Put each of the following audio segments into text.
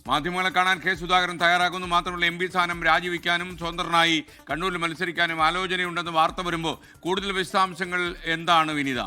മാധ്യമങ്ങളെ കാണാൻ കെ സുധാകരൻ തയ്യാറാകുന്നു. മാത്രമല്ല എം പി സ്ഥാനം രാജിവെക്കാനും സ്വതന്ത്രനായി കണ്ണൂരിൽ മത്സരിക്കാനും ആലോചനയുണ്ടെന്ന് വാർത്ത വരുമ്പോൾ കൂടുതൽ വിശദാംശങ്ങൾ എന്താണ് വിനീത?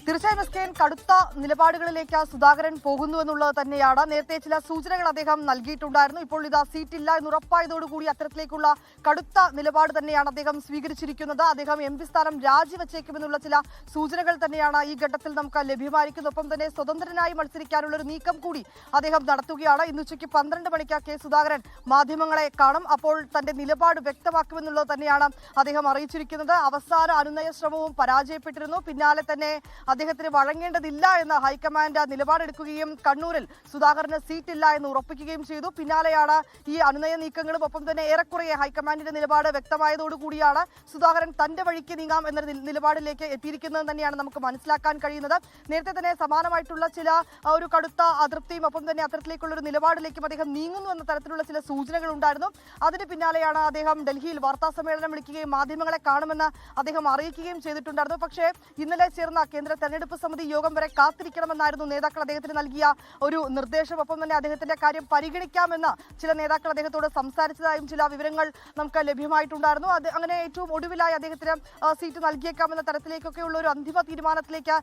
തീർച്ചയായും എസ്കെൻ, കടുത്ത നിലപാടുകളിലേക്ക് സുധാകരൻ പോകുന്നു എന്നുള്ളത് തന്നെയാണ്. നേരത്തെ ചില സൂചനകൾ അദ്ദേഹം നൽകിയിട്ടുണ്ടായിരുന്നു. ഇപ്പോൾ ഇതാ സീറ്റില്ല എന്ന് ഉറപ്പായതോടുകൂടി അത്തരത്തിലേക്കുള്ള കടുത്ത നിലപാട് തന്നെയാണ് അദ്ദേഹം സ്വീകരിച്ചിരിക്കുന്നത്. അദ്ദേഹം എം പി സ്ഥാനം രാജിവെച്ചേക്കുമെന്നുള്ള ചില സൂചനകൾ തന്നെയാണ് ഈ ഘട്ടത്തിൽ നമുക്ക് ലഭ്യമായിരിക്കുന്നത്. ഒപ്പം തന്നെ സ്വതന്ത്രനായി മത്സരിക്കാനുള്ള ഒരു നീക്കം കൂടി അദ്ദേഹം നടത്തുകയാണ്. ഇന്ന് ഉച്ചയ്ക്ക് 12 മണിക്ക് കെ സുധാകരൻ മാധ്യമങ്ങളെ കാണും. അപ്പോൾ തന്റെ നിലപാട് വ്യക്തമാക്കുമെന്നുള്ളത് തന്നെയാണ് അദ്ദേഹം അറിയിച്ചിരിക്കുന്നത്. അവസാന അനുനയ ശ്രമവും പരാജയപ്പെട്ടിരുന്നു. പിന്നാലെ തന്നെ അദ്ദേഹത്തിന് വഴങ്ങേണ്ടതില്ല എന്ന് ഹൈക്കമാൻഡ് നിലപാടെടുക്കുകയും കണ്ണൂരിൽ സുധാകരന് സീറ്റില്ല എന്ന് ഉറപ്പിക്കുകയും ചെയ്തു. പിന്നാലെയാണ് ഈ അനുനയ നീക്കങ്ങളും ഒപ്പം തന്നെ ഏറെക്കുറെ ഹൈക്കമാൻഡിന്റെ നിലപാട് വ്യക്തമായതോടുകൂടിയാണ് സുധാകരൻ തന്റെ വഴിക്ക് നീങ്ങാം എന്ന നിലപാടിലേക്ക് എത്തിയിരിക്കുന്നത് തന്നെയാണ് നമുക്ക് മനസ്സിലാക്കാൻ കഴിയുന്നത്. നേരത്തെ തന്നെ സമാനമായിട്ടുള്ള ചില ഒരു കടുത്ത അതൃപ്തിയും ഒപ്പം തന്നെ അത്തരത്തിലേക്കുള്ള ഒരു നിലപാടിലേക്കും അദ്ദേഹം നീങ്ങുന്നു എന്ന തരത്തിലുള്ള ചില സൂചനകൾ ഉണ്ടായിരുന്നു. അതിന് പിന്നാലെയാണ് അദ്ദേഹം ഡൽഹിയിൽ വാർത്താ സമ്മേളനം വിളിക്കുകയും മാധ്യമങ്ങളെ കാണുമെന്ന് അദ്ദേഹം അറിയിക്കുകയും ചെയ്തിട്ടുണ്ടായിരുന്നു. പക്ഷേ ഇന്നലെ ചേർന്ന കേന്ദ്ര തെരഞ്ഞെടുപ്പ് സമിതി യോഗം വരെ കാത്തിരിക്കണമെന്നായിരുന്നു നേതാക്കൾ അദ്ദേഹത്തിന് നൽകിയ ഒരു നിർദ്ദേശം. ഒപ്പം തന്നെ അദ്ദേഹത്തിന്റെ കാര്യം പരിഗണിക്കാമെന്ന് ചില നേതാക്കൾ അദ്ദേഹത്തോട് സംസാരിച്ചതായും ചില വിവരങ്ങൾ നമുക്ക് ലഭ്യമായിട്ടുണ്ടായിരുന്നു. അത് അങ്ങനെ ഏറ്റവും ഒടുവിലായി അദ്ദേഹത്തിന് സീറ്റ് നൽകിയേക്കാമെന്ന തരത്തിലേക്കൊക്കെയുള്ള ഒരു അന്തിമ തീരുമാനത്തിലേക്ക്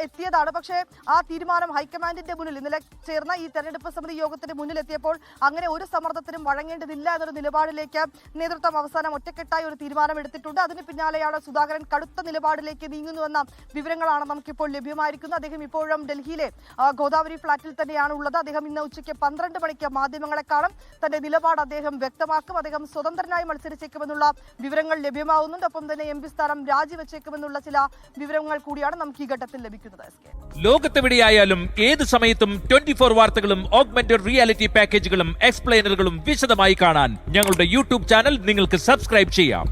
എത്തിയതാണ്. പക്ഷേ ആ തീരുമാനം ഹൈക്കമാൻഡിന്റെ മുന്നിൽ ഇന്നലെ ചേർന്ന ഈ തെരഞ്ഞെടുപ്പ് സമിതി യോഗത്തിന്റെ മുന്നിലെത്തിയപ്പോൾ അങ്ങനെ ഒരു സമ്മർദ്ദത്തിനും വഴങ്ങേണ്ടതില്ല എന്നൊരു നിലപാടിലേക്ക് നേതൃത്വം അവസാനം ഒറ്റക്കെട്ടായി ഒരു തീരുമാനം എടുത്തിട്ടുണ്ട്. അതിന് പിന്നാലെയാണ് സുധാകരൻ കടുത്ത നിലപാടിലേക്ക് നീങ്ങുന്നുവെന്ന വിവരങ്ങളാണ് നമുക്കിപ്പോൾ ലഭ്യമായിരിക്കുന്നത്. അദ്ദേഹം ഇപ്പോഴും ഡൽഹിയിലെ ഗോദാവരി ഫ്ളാറ്റിൽ തന്നെയാണ് ഉള്ളത്. അദ്ദേഹം ഇന്ന് ഉച്ചയ്ക്ക് 12 മണിക്ക് മാധ്യമങ്ങളെ കാണും. തന്റെ നിലപാട് അദ്ദേഹം വ്യക്തമാക്കും. അദ്ദേഹം സ്വതന്ത്രനായി മത്സരിച്ചേക്കുമെന്നുള്ള വിവരങ്ങൾ ലഭ്യമാവുന്നുണ്ട്. ഒപ്പം തന്നെ എം പി സ്ഥാനം രാജിവെച്ചേക്കുമെന്നുള്ള ചില വിവരങ്ങൾ കൂടിയാണ് നമുക്ക് ഈ ഘട്ടത്തിൽ ലഭിക്കുന്നത്. ലോകത്തെവിടെയായാലും ഏത് സമയത്തും 24 വാർത്തകളും ഓഗ്മെന്റഡ് റിയാലിറ്റി പാക്കേജുകളും എക്സ്പ്ലെയിനറുകളും വിശദമായി കാണാൻ ഞങ്ങളുടെ യൂട്യൂബ് ചാനൽ നിങ്ങൾക്ക് സബ്സ്ക്രൈബ് ചെയ്യാം.